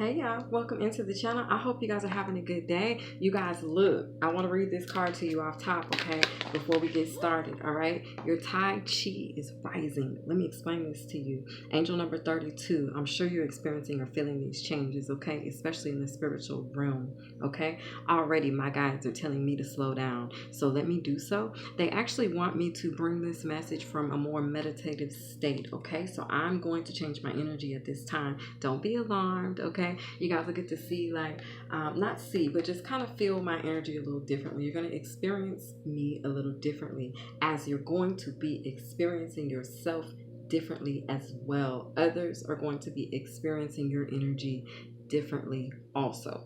Hey y'all, welcome into the channel. I hope you guys are having a good day. You guys, look, I want to read this card to you off top, okay, before we get started. All right, your Tai Chi is rising. Let me explain this to you. Angel number 32. I'm sure you're experiencing or feeling these changes, okay, especially in the spiritual realm. Okay, already my guides are telling me to slow down, so let me do so. They actually want me to bring this message from a more meditative state. Okay, so I'm going to change my energy at this time. Don't be alarmed. Okay, you guys will get to see, like, not see, but just kind of feel my energy a little differently. You're going to experience me a little differently, as you're going to be experiencing yourself differently as well. Others are going to be experiencing your energy differently also.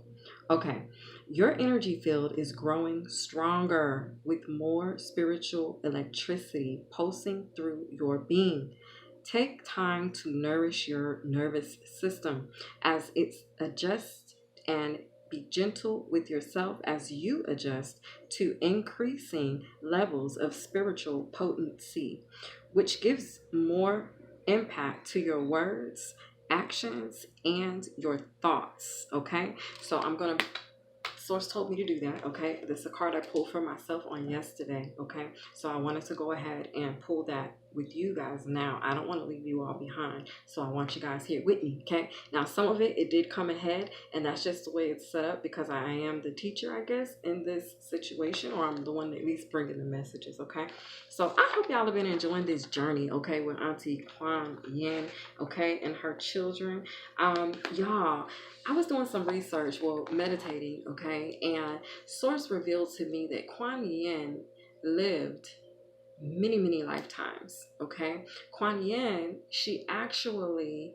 Okay, your energy field is growing stronger with more spiritual electricity pulsing through your being. Take time to nourish your nervous system as it adjusts, and be gentle with yourself as you adjust to increasing levels of spiritual potency, which gives more impact to your words, actions, and your thoughts. Okay, so I'm going to, Source told me to do that. Okay, this is a card I pulled for myself on yesterday. Okay, so I wanted to go ahead and pull that with you guys now. I don't want to leave you all behind, so I want you guys here with me. Okay, now some of it did come ahead, and that's just the way it's set up because I am the teacher, I guess, in this situation, or I'm the one that at least bringing the messages. Okay, so I hope y'all have been enjoying this journey, okay, with Auntie Kuan, okay, and her children. Y'all, I was doing some research, well, meditating, okay, and Source revealed to me that Kuan lived many lifetimes. Okay, Kuan, she actually,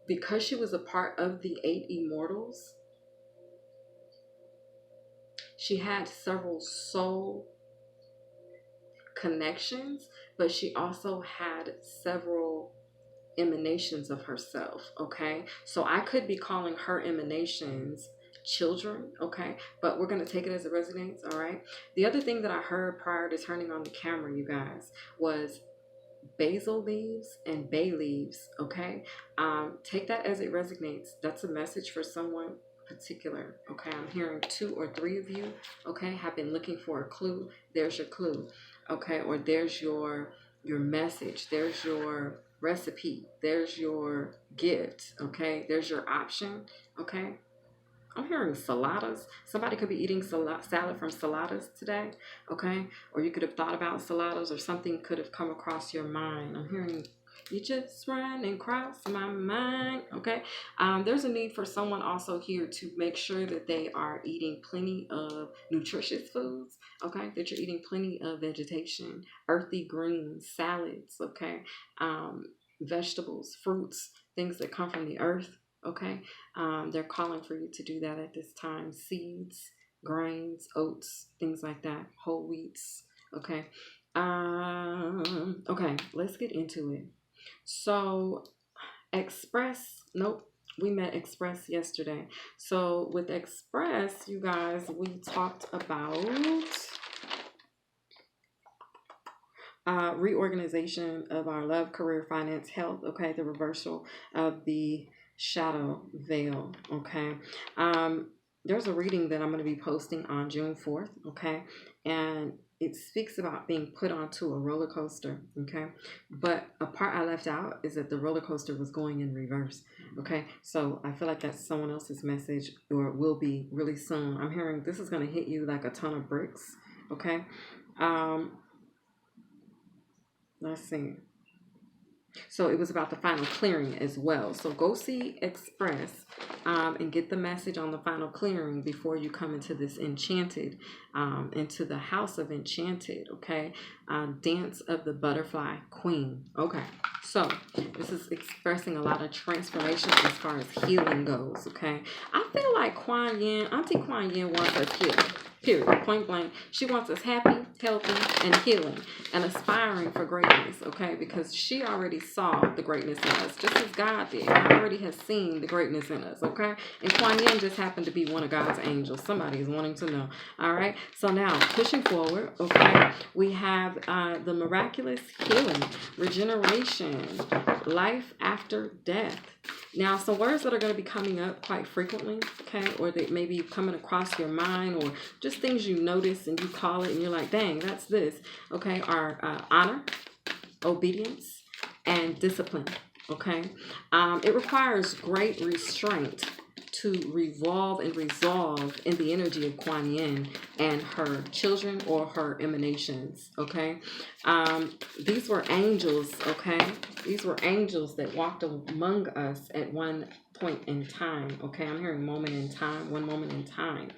because she was a part of the 8 immortals, she had several soul connections, but she also had several emanations of herself. Okay, so I could be calling her emanations children, okay, but we're going to take it as it resonates. All right, the other thing that I heard prior to turning on the camera, you guys, was basil leaves and bay leaves. Okay, take that as it resonates. That's a message for someone particular. Okay, I'm hearing 2 or 3 of you, okay, have been looking for a clue. There's your clue. Okay, or there's your message, there's your recipe, there's your gift. Okay, there's your option. Okay, I'm hearing saladas. Somebody could be eating salad from saladas today, okay? Or you could have thought about saladas, or something could have come across your mind. I'm hearing you just run and cross my mind, okay? There's a need for someone also here to make sure that they are eating plenty of nutritious foods, okay? That you're eating plenty of vegetation, earthy greens, salads, okay? Vegetables, fruits, things that come from the earth. Okay, they're calling for you to do that at this time. Seeds, grains, oats, things like that, whole wheats. Okay, okay, let's get into it. So, Express, nope, we met Express yesterday. So with Express, you guys, we talked about reorganization of our love, career, finance, health. Okay, the reversal of the shadow veil. Okay, there's a reading that I'm going to be posting on June 4th. Okay, and it speaks about being put onto a roller coaster. Okay, but a part I left out is that the roller coaster was going in reverse. Okay, so I feel like that's someone else's message, or it will be really soon. I'm hearing this is going to hit you like a ton of bricks. Okay, let's see. So it was about the final clearing as well. So go see Express and get the message on the final clearing before you come into this Enchanted, into the house of Enchanted, okay? Dance of the Butterfly Queen. Okay, so this is expressing a lot of transformation as far as healing goes, okay? I feel like Auntie Kuan wants us healed. Period. Point blank. She wants us happy, healthy, and healing, and aspiring for greatness, okay? Because she already saw the greatness in us, just as God did. God already has seen the greatness in us, okay? And Kuan just happened to be one of God's angels. Somebody is wanting to know, all right? So now, pushing forward, okay, we have the miraculous healing, regeneration, life after death, Now, some words that are going to be coming up quite frequently, okay, or they may be coming across your mind, or just things you notice and you call it and you're like, dang, that's this, okay, are honor, obedience, and discipline, okay? It requires great restraint to revolve and resolve in the energy of Kuan Yin and her children or her emanations, okay? These were angels, okay? These were angels that walked among us at one point in time, okay? I'm hearing moment in time, one moment in time.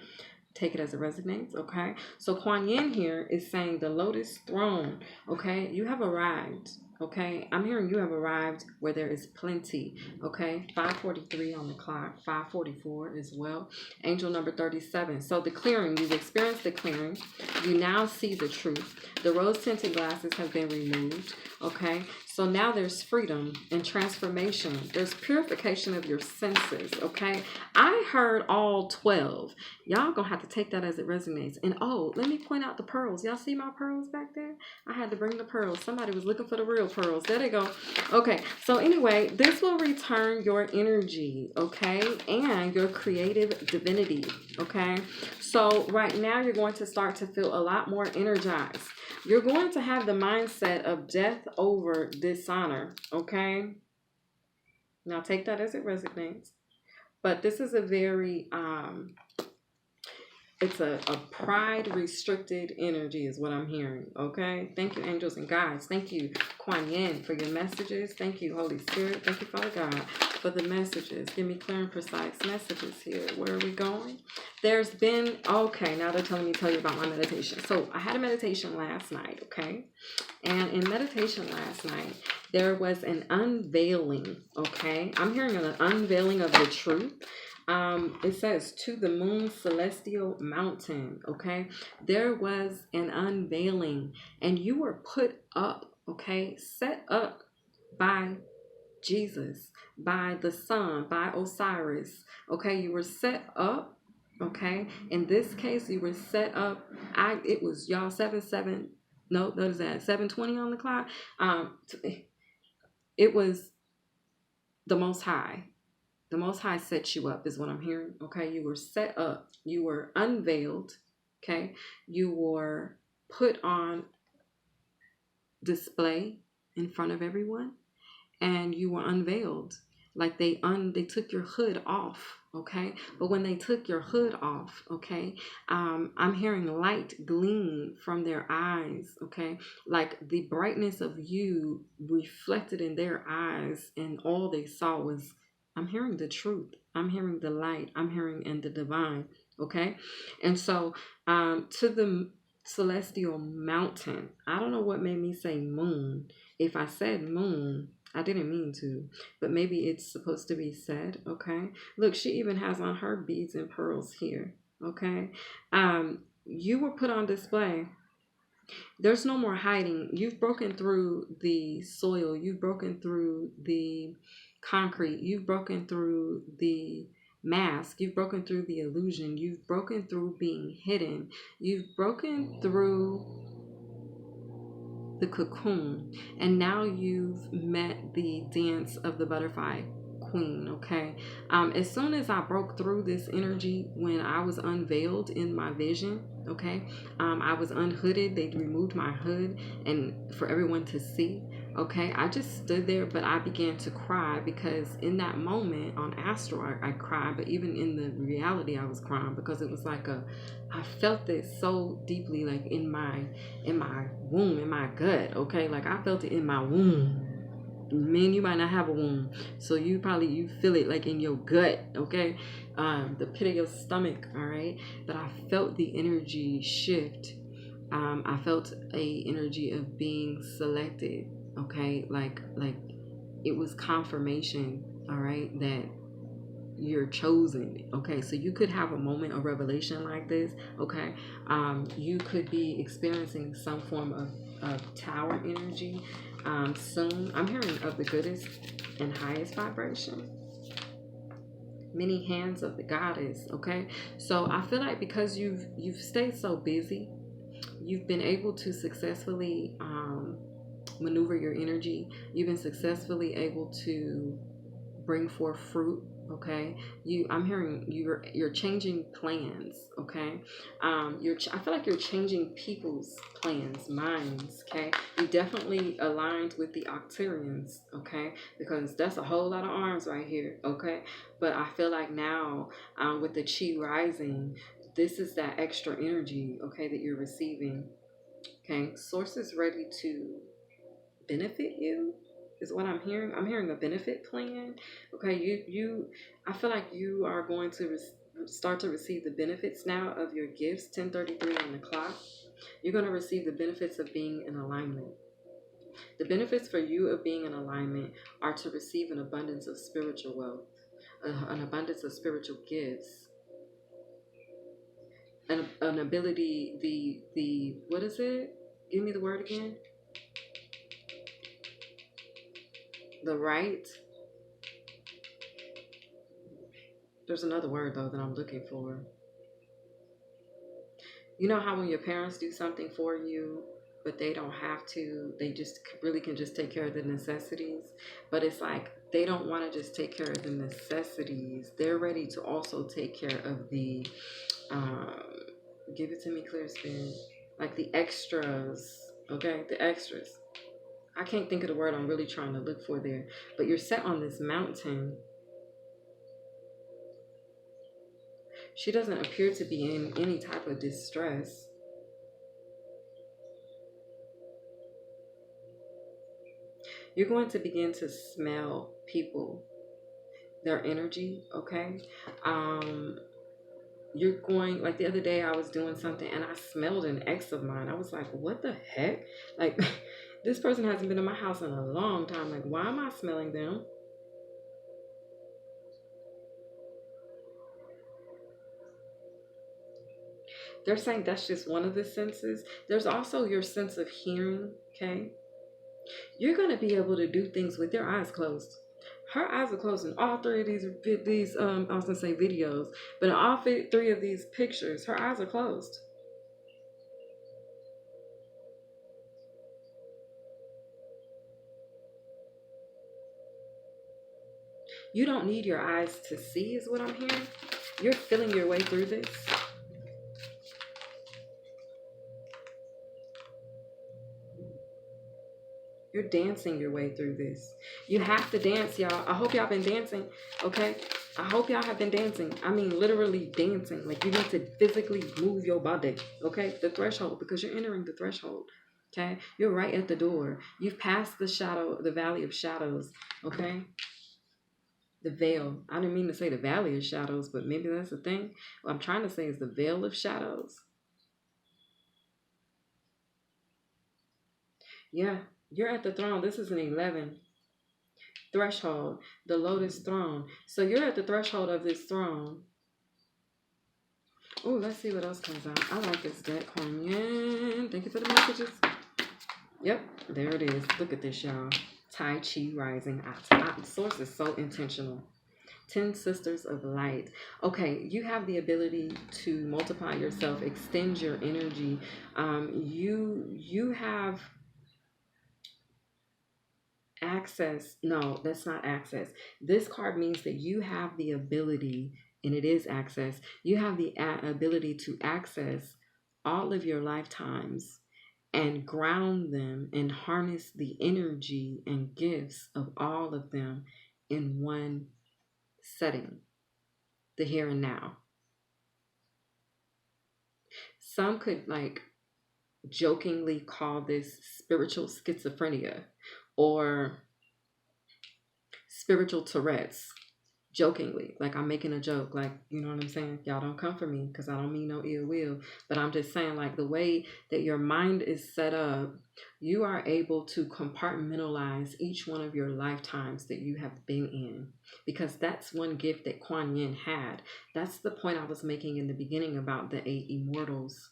Take it as it resonates, okay? So Kuan Yin here is saying the lotus throne, okay? You have arrived, okay? I'm hearing you have arrived where there is plenty, okay? 5:43 on the clock, 5:44 as well. Angel number 37. So the clearing, you've experienced the clearing. You now see the truth. The rose-tinted glasses have been removed, okay? So now there's freedom and transformation. There's purification of your senses, okay? I heard all 12. Y'all gonna have to take that as it resonates. And oh, let me point out the pearls. Y'all see my pearls back there? I had to bring the pearls. Somebody was looking for the real pearls. There they go. Okay, so anyway, this will return your energy, okay? And your creative divinity, okay? So right now you're going to start to feel a lot more energized. You're going to have the mindset of death over dishonor, okay? Now take that as it resonates. But this is a very, it's a pride restricted energy is what I'm hearing, okay? Thank you, angels and guides. Thank you, Kuan Yin, for your messages. Thank you, Holy Spirit. Thank you, Father God, for the messages. Give me clear and precise messages here. Where are we going? There's been, okay, now they're telling me to tell you about my meditation. So I had a meditation last night, okay? And in meditation last night, there was an unveiling, okay? I'm hearing an unveiling of the truth. It says to the moon celestial mountain, okay? There was an unveiling and you were put up, okay? Set up by Jesus, by the sun, by Osiris, okay? You were set up, okay? In this case, you were set up. It was y'all 7-7. No, what is that? 7:20 on the clock. It was the Most High. The Most High set you up is what I'm hearing. Okay, you were set up. You were unveiled. Okay, you were put on display in front of everyone, and you were unveiled. Like they took your hood off. Okay, but when they took your hood off, okay, I'm hearing light gleam from their eyes. Okay, like the brightness of you reflected in their eyes, and all they saw was, I'm hearing the truth. I'm hearing the light. I'm hearing in the divine. Okay, and so to the celestial mountain. I don't know what made me say moon. If I said moon, I didn't mean to, but maybe it's supposed to be said, okay? Look, she even has on her beads and pearls here, okay? You were put on display. There's no more hiding. You've broken through the soil. You've broken through the concrete. You've broken through the mask. You've broken through the illusion. You've broken through being hidden. You've broken through the cocoon, and now you've met the dance of the butterfly queen. Okay, as soon as I broke through this energy, when I was unveiled in my vision, okay, I was unhooded. They removed my hood and for everyone to see. Okay, I just stood there, but I began to cry because in that moment on astral I cried, but even in the reality I was crying because it was like I felt it so deeply, like in my womb, in my gut. Okay, like I felt it in my womb. Man, you might not have a womb, so you feel it like in your gut, okay, the pit of your stomach. All right, but I felt the energy shift. I felt a energy of being selected. Okay, like it was confirmation. All right, that you're chosen. Okay, so you could have a moment of revelation like this. Okay, you could be experiencing some form of tower energy soon. I'm hearing of the goodest and highest vibration, many hands of the goddess. Okay, so I feel like because you've stayed so busy, you've been able to successfully maneuver your energy. You've been successfully able to bring forth fruit. Okay, I'm hearing you're changing plans. Okay, I feel like you're changing people's plans, minds. Okay, you definitely aligned with the Octarians. Okay, because that's a whole lot of arms right here. Okay, but I feel like now, with the chi rising, this is that extra energy. Okay, that you're receiving. Okay, source is ready to benefit you is what I'm hearing. I'm hearing a benefit plan. Okay, I feel like you are going to start to receive the benefits now of your gifts. 10:33 on the clock. You're going to receive the benefits of being in alignment. The benefits for you of being in alignment are to receive an abundance of spiritual wealth, an abundance of spiritual gifts, an ability. The what is it? Give me the word again. The right. There's another word though that I'm looking for. You know how when your parents do something for you, but they don't have to, they just really can just take care of the necessities. But it's like they don't want to just take care of the necessities. They're ready to also take care of the, um, give it to me, clear spin, like the extras. Okay, the extras. I can't think of the word I'm really trying to look for there. But you're set on this mountain. She doesn't appear to be in any type of distress. You're going to begin to smell people, their energy, okay? You're going, like the other day I was doing something and I smelled an ex of mine. I was like, what the heck? Like, this person hasn't been in my house in a long time. Like, why am I smelling them? They're saying that's just one of the senses. There's also your sense of hearing, okay? You're going to be able to do things with your eyes closed. Her eyes are closed in all three of these I was gonna say videos, but in all three of these pictures, her eyes are closed. You don't need your eyes to see, is what I'm hearing. You're feeling your way through this. You're dancing your way through this. You have to dance, y'all. I hope y'all been dancing, okay? I hope y'all have been dancing. I mean, literally dancing. Like, you need to physically move your body, okay? The threshold, because you're entering the threshold, okay? You're right at the door. You've passed the valley of shadows, okay? The veil. I didn't mean to say the valley of shadows, but maybe that's the thing. What I'm trying to say is the veil of shadows. Yeah, you're at the throne. This is an 11. Threshold, the lotus throne. So you're at the threshold of this throne. Oh, let's see what else comes out. I like this deck, Kuan. Thank you for the messages. Yep, there it is. Look at this, y'all. Tai Chi rising. Source is so intentional. 10 sisters of light. Okay, you have the ability to multiply yourself, extend your energy. You have access. No, that's not access. This card means that you have the ability, and it is access. You have the ability to access all of your lifetimes and ground them and harness the energy and gifts of all of them in one setting, the here and now. Some could like jokingly call this spiritual schizophrenia or spiritual Tourette's, jokingly. Like, I'm making a joke, like, you know what I'm saying? Y'all don't come for me because I don't mean no ill will, but I'm just saying, like, the way that your mind is set up, you are able to compartmentalize each one of your lifetimes that you have been in, because that's one gift that Kuan Yin had. That's the point I was making in the beginning about the 8 immortals.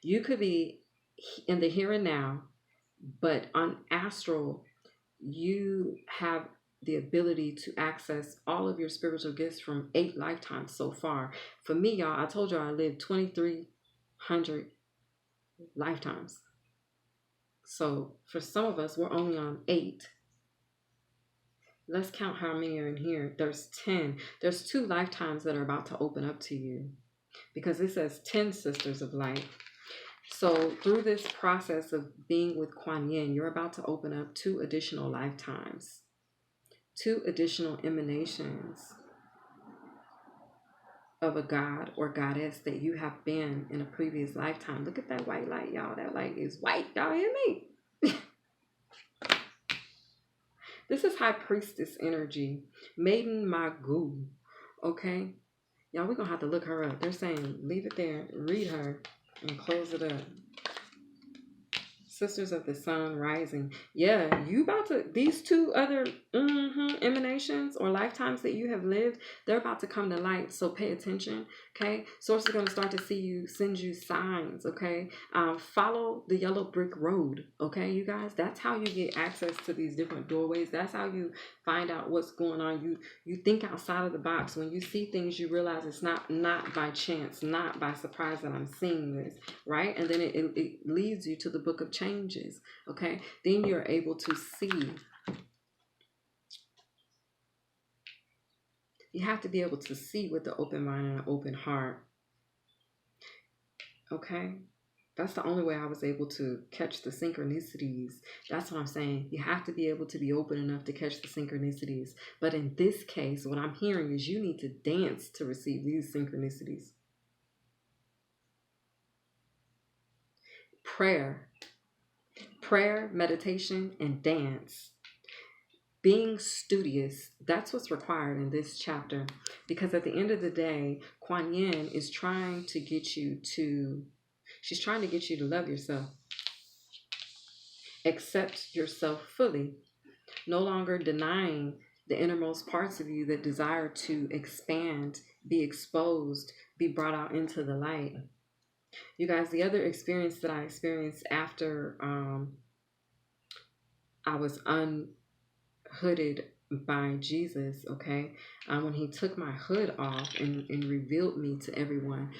You could be in the here and now, but on astral, you have the ability to access all of your spiritual gifts from 8 lifetimes so far. For me, y'all, I told y'all I lived 2,300 lifetimes. So for some of us, we're only on 8. Let's count how many are in here. There's 10. There's 2 lifetimes that are about to open up to you, because it says 10 sisters of light. So through this process of being with Kuan Yin, you're about to open up 2 additional lifetimes, 2 additional emanations of a god or goddess that you have been in a previous lifetime. Look at that white light, y'all. That light is white. Y'all hear me? This is High Priestess energy. Maiden Magu. Okay? Y'all, we're going to have to look her up. They're saying leave it there, read her, and close it up. Sisters of the Sun Rising. Yeah, you about to, these 2 other emanations or lifetimes that you have lived, they're about to come to light. So pay attention, okay? Source is going to start to see you, send you signs, okay? Follow the yellow brick road, okay, you guys? That's how you get access to these different doorways. That's how you find out what's going on. You think outside of the box. When you see things, you realize it's not by chance, not by surprise that I'm seeing this, right? And then it leads you to the book of changes, okay? Then you're able to see. You have to be able to see with the open mind and an open heart, okay? That's the only way I was able to catch the synchronicities. That's what I'm saying. You have to be able to be open enough to catch the synchronicities. But in this case, what I'm hearing is you need to dance to receive these synchronicities. Prayer, meditation, and dance. Being studious, that's what's required in this chapter. Because at the end of the day, Kuan Yin is trying to get you to, she's trying to get you to love yourself. Accept yourself fully. No longer denying the innermost parts of you that desire to expand, be exposed, be brought out into the light. You guys, the other experience that I experienced after I was unhooded by Jesus, okay, when he took my hood off and revealed me to everyone,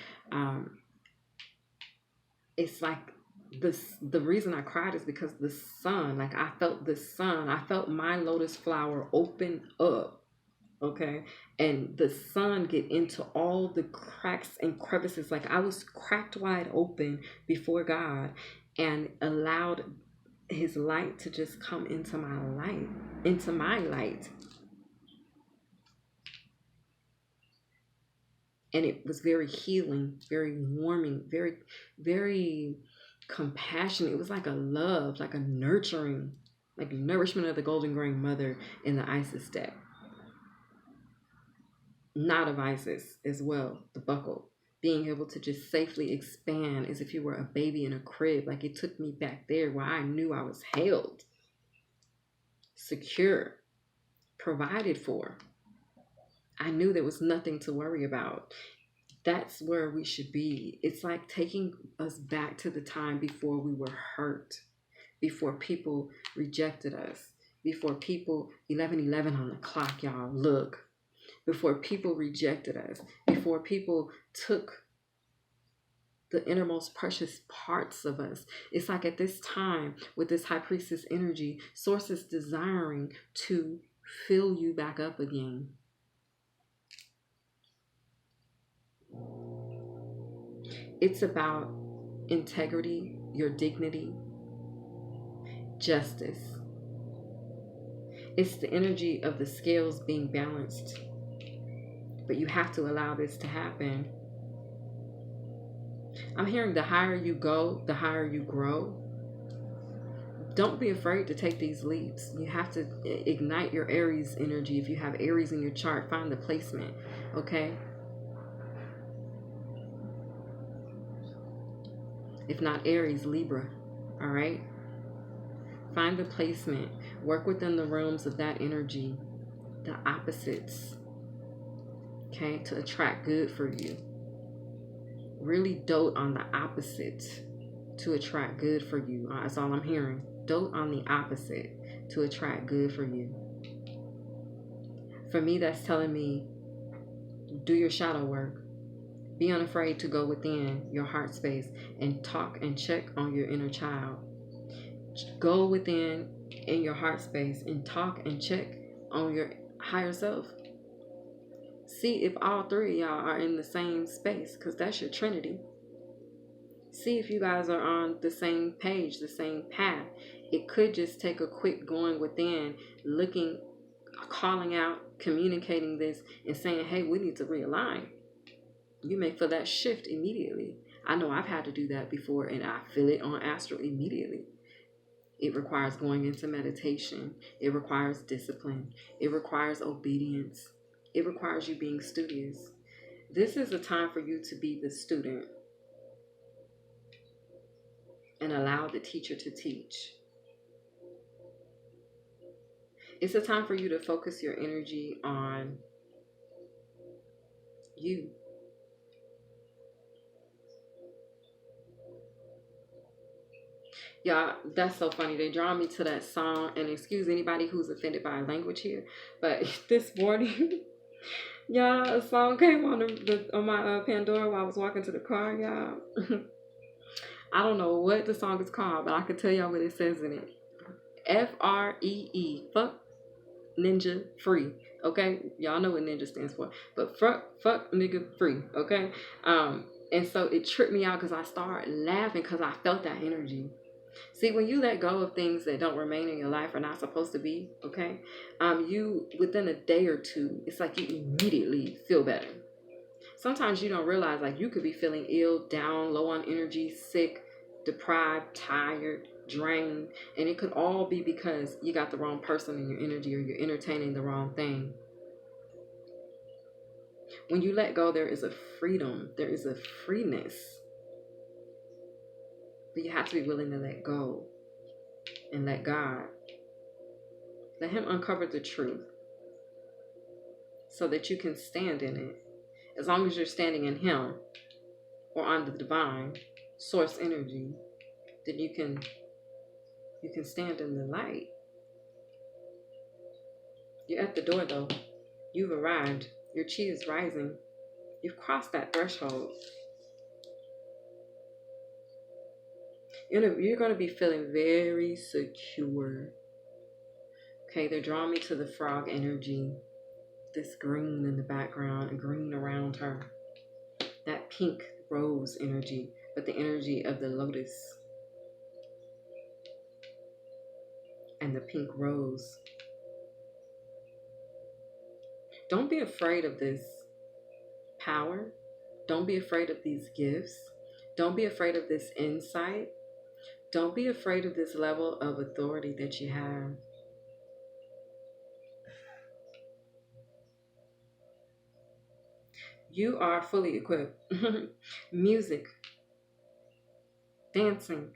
it's like the reason I cried is because the sun, like I felt the sun, I felt my lotus flower open up, okay, and the sun get into all the cracks and crevices. Like I was cracked wide open before God and allowed his light to just come into my light. And it was very healing, very warming, very, very compassionate. It was like a love, like a nurturing, like nourishment of the golden grain mother in the Isis deck. Not of Isis as well, the buckle. Being able to just safely expand as if you were a baby in a crib. Like it took me back there where I knew I was held, secure, provided for. I knew there was nothing to worry about. That's where we should be. It's like taking us back to the time before we were hurt, before people rejected us, before people, 11:11 on the clock, y'all, look, before people rejected us, before people took the innermost precious parts of us. It's like at this time, with this high priestess energy, Source is desiring to fill you back up again. It's about integrity, your dignity, justice. It's the energy of the scales being balanced. But you have to allow this to happen. I'm hearing the higher you go, the higher you grow. Don't be afraid to take these leaps. You have to ignite your Aries energy. If you have Aries in your chart, find the placement, okay? If not Aries, Libra, all right? Find the placement. Work within the realms of that energy, the opposites, okay, to attract good for you. Really dote on the opposite to attract good for you. That's all I'm hearing. Dote on the opposite to attract good for you. For me, that's telling me, do your shadow work. Be unafraid to go within your heart space and talk and check on your inner child. Go within in your heart space and talk and check on your higher self. See if all three of y'all are in the same space, because that's your trinity. See if you guys are on the same page, the same path. It could just take a quick going within, looking, calling out, communicating this, and saying, hey, we need to realign. You may feel that shift immediately. I know I've had to do that before, and I feel it on astral immediately. It requires going into meditation. It requires discipline. It requires obedience. It requires you being studious. This is a time for you to be the student and allow the teacher to teach. It's a time for you to focus your energy on you. Y'all, that's so funny. They draw me to that song, and excuse anybody who's offended by language here, but this morning, y'all, a song came on on my Pandora while I was walking to the car, y'all. I don't know what the song is called, but I can tell y'all what it says in it. FREE, fuck ninja free. Okay, y'all know what ninja stands for, but fuck nigga free. Okay, and so it tripped me out because I started laughing because I felt that energy. See, when you let go of things that don't remain in your life, are not supposed to be, okay, you, within a day or two, it's like you immediately feel better. Sometimes you don't realize, like, you could be feeling ill, down, low on energy, sick, deprived, tired, drained, and it could all be because you got the wrong person in your energy, or you're entertaining the wrong thing. When you let go, there is a freedom, there is a freeness, but you have to be willing to let go and let God. Let him uncover the truth so that you can stand in it. As long as you're standing in him or on the divine source energy, then you can stand in the light. You're at the door though. You've arrived. Your chi is rising. You've crossed that threshold. You're going to be feeling very secure. Okay, they're drawing me to the frog energy. This green in the background and green around her. That pink rose energy, but the energy of the lotus and the pink rose. Don't be afraid of this power. Don't be afraid of these gifts. Don't be afraid of this insight. Don't be afraid of this level of authority that you have. You are fully equipped. Music, dancing,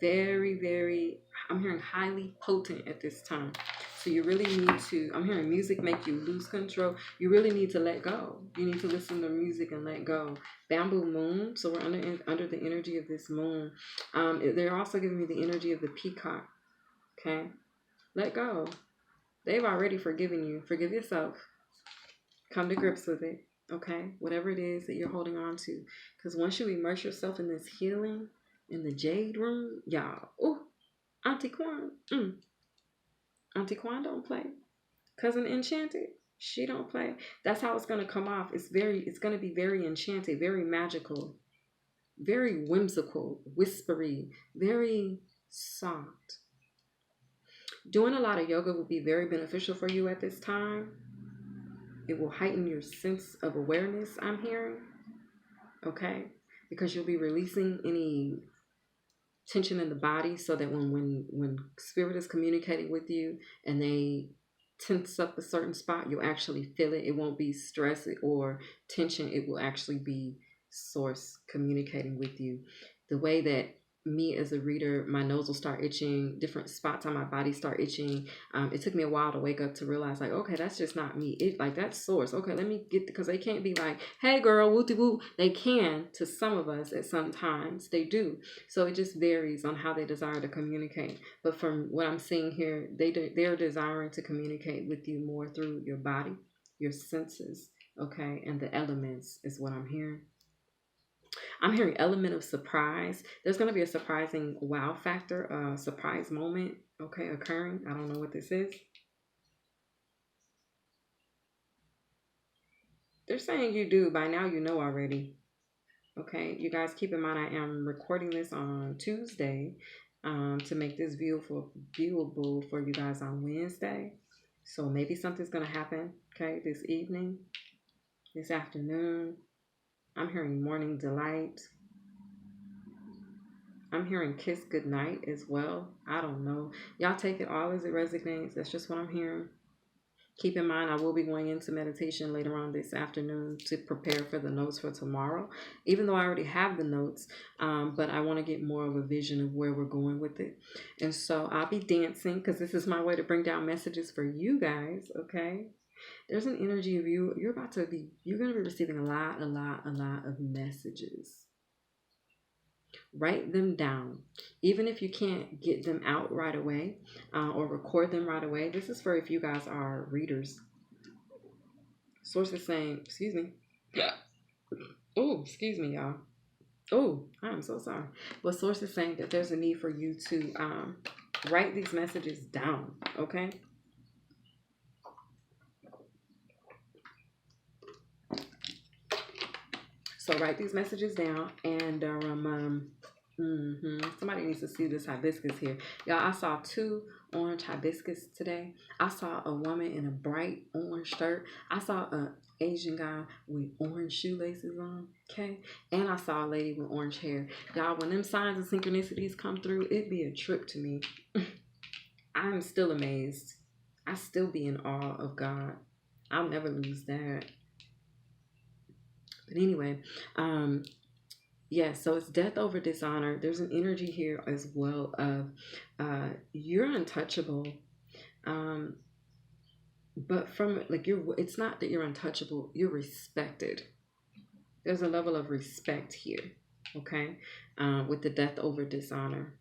very, very, I'm hearing highly potent at this time. So you really need to, I'm hearing music make you lose control. You really need to let go. You need to listen to music and let go. Bamboo moon, so we're under the energy of this moon. They're also giving me the energy of the peacock. Okay? Let go. They've already forgiven you. Forgive yourself. Come to grips with it. Okay? Whatever it is that you're holding on to. Because once you immerse yourself in this healing, in the jade room, y'all, oh, Auntie Kuan, Auntie Kuan don't play. Cousin Enchanted, she don't play. That's how it's gonna come off. It's gonna be very enchanted, very magical, very whimsical, whispery, very soft. Doing a lot of yoga will be very beneficial for you at this time. It will heighten your sense of awareness, I'm hearing. Okay? Because you'll be releasing any tension in the body, so that when spirit is communicating with you and they tense up a certain spot, you'll actually feel it. It won't be stress or tension. It will actually be source communicating with you. The way that me as a reader, my nose will start itching, different spots on my body start itching. It took me a while to wake up to realize, like, okay, that's just not me. It, like, that's source. Okay, let me get, because they can't be like, hey girl, wooty woo. They can to some of us at some times. They do. So it just varies on how they desire to communicate. But from what I'm seeing here, they're desiring to communicate with you more through your body, your senses, okay, and the elements is what I'm hearing. I'm hearing element of surprise. There's going to be a surprising wow factor, a surprise moment, okay, occurring. I don't know what this is. They're saying you do. By now, you know already. Okay, you guys keep in mind I am recording this on Tuesday to make this viewable for you guys on Wednesday. So maybe something's going to happen, okay, this evening, this afternoon. I'm hearing morning delight. I'm hearing kiss goodnight as well. I don't know. Y'all take it all as it resonates. That's just what I'm hearing. Keep in mind, I will be going into meditation later on this afternoon to prepare for the notes for tomorrow, even though I already have the notes, but I want to get more of a vision of where we're going with it. And so I'll be dancing because this is my way to bring down messages for you guys, okay? There's an energy of you're going to be receiving a lot of messages. Write them down, even if you can't get them out right away or record them right away. This is for if you guys are readers. Source is saying, excuse me. Oh, excuse me, y'all. Oh, I'm so sorry. But source is saying that there's a need for you to write these messages down, okay? So write these messages down, and somebody needs to see this hibiscus here. Y'all, I saw 2 orange hibiscus today. I saw a woman in a bright orange shirt. I saw an Asian guy with orange shoelaces on, okay? And I saw a lady with orange hair. Y'all, when them signs of synchronicities come through, it'd be a trip to me. I'm still amazed. I still be in awe of God. I'll never lose that. But anyway, yeah, so it's death over dishonor. There's an energy here as well of you're untouchable. But from like it's not that you're untouchable, you're respected. There's a level of respect here, okay? With the death over dishonor.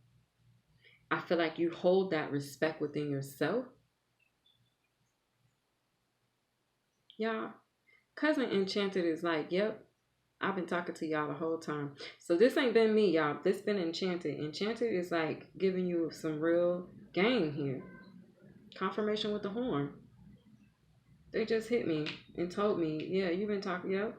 I feel like you hold that respect within yourself. Yeah. Cousin Enchanted is like, yep, I've been talking to y'all the whole time. So this ain't been me, y'all. This been Enchanted. Enchanted is like giving you some real game here. Confirmation with the horn. They just hit me and told me, yeah, you've been talking, yep.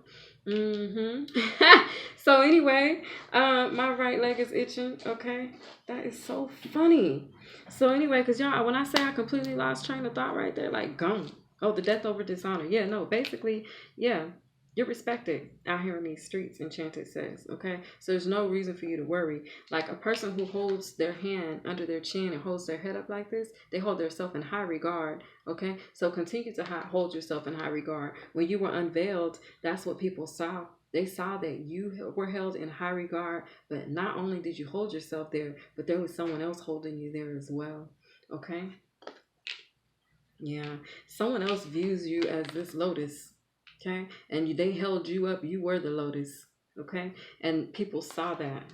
So anyway, my right leg is itching, okay? That is so funny. So anyway, because y'all, when I say I completely lost train of thought right there, like, gone. Oh, the death over dishonor. Yeah, no, basically, yeah, you're respected out here in these streets, Enchanted says, okay? So there's no reason for you to worry. Like a person who holds their hand under their chin and holds their head up like this, they hold themselves in high regard, okay? So continue to hold yourself in high regard. When you were unveiled, that's what people saw. They saw that you were held in high regard, but not only did you hold yourself there, but there was someone else holding you there as well, okay? Yeah, someone else views you as this lotus, okay? And they held you up. You were the lotus, okay? And people saw that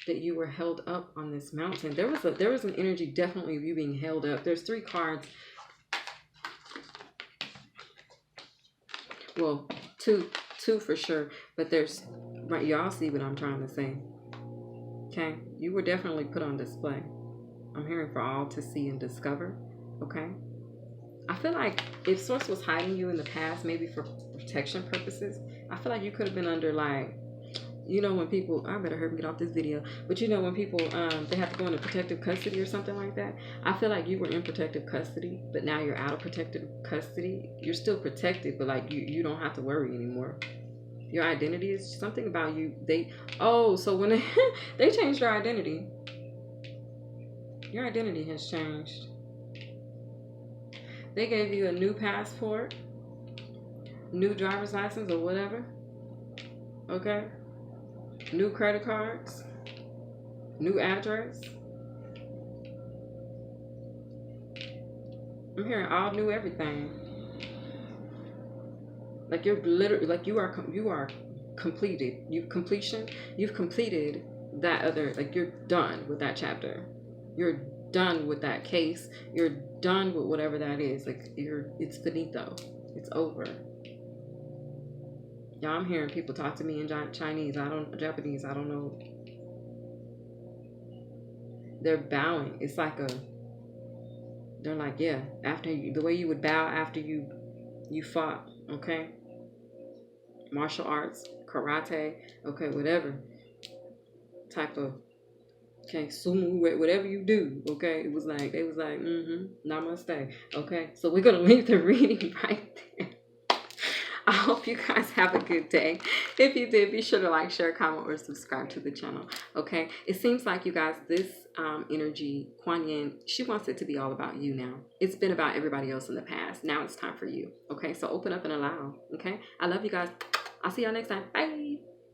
you were held up on this mountain. There was an energy definitely of you being held up. There's 3 cards. Well, two for sure, but there's right. Y'all see what I'm trying to say, okay? You were definitely put on display. I'm hearing for all to see and discover, okay? I feel like if Source was hiding you in the past, maybe for protection purposes, I feel like you could have been under like, you know, when people, I better hurry and get off this video, but you know, when people, they have to go into protective custody or something like that. I feel like you were in protective custody, but now you're out of protective custody. You're still protected, but like you don't have to worry anymore. Your identity is something about you. So when they changed your identity has changed. They gave you a new passport, new driver's license or whatever, okay? New credit cards, new address. I'm hearing all new everything. Like you're literally, like you are completed. You've completed that other, like you're done with that chapter. You're done with that case. You're done with whatever that is. Like it's finito. It's over. Y'all, I'm hearing people talk to me in Chinese. Japanese. I don't know. They're bowing. It's like they're like, yeah, after you, the way you would bow after you fought, okay? Martial arts, karate, okay, whatever type of, okay, sumo, whatever you do, okay? It was like, they was like, namaste, okay? So we're going to leave the reading right there. I hope you guys have a good day. If you did, be sure to like, share, comment, or subscribe to the channel. Okay. It seems like you guys, this energy, Kuan Yin, she wants it to be all about you now. It's been about everybody else in the past. Now it's time for you. Okay. So open up and allow. Okay. I love you guys. I'll see y'all next time. Bye.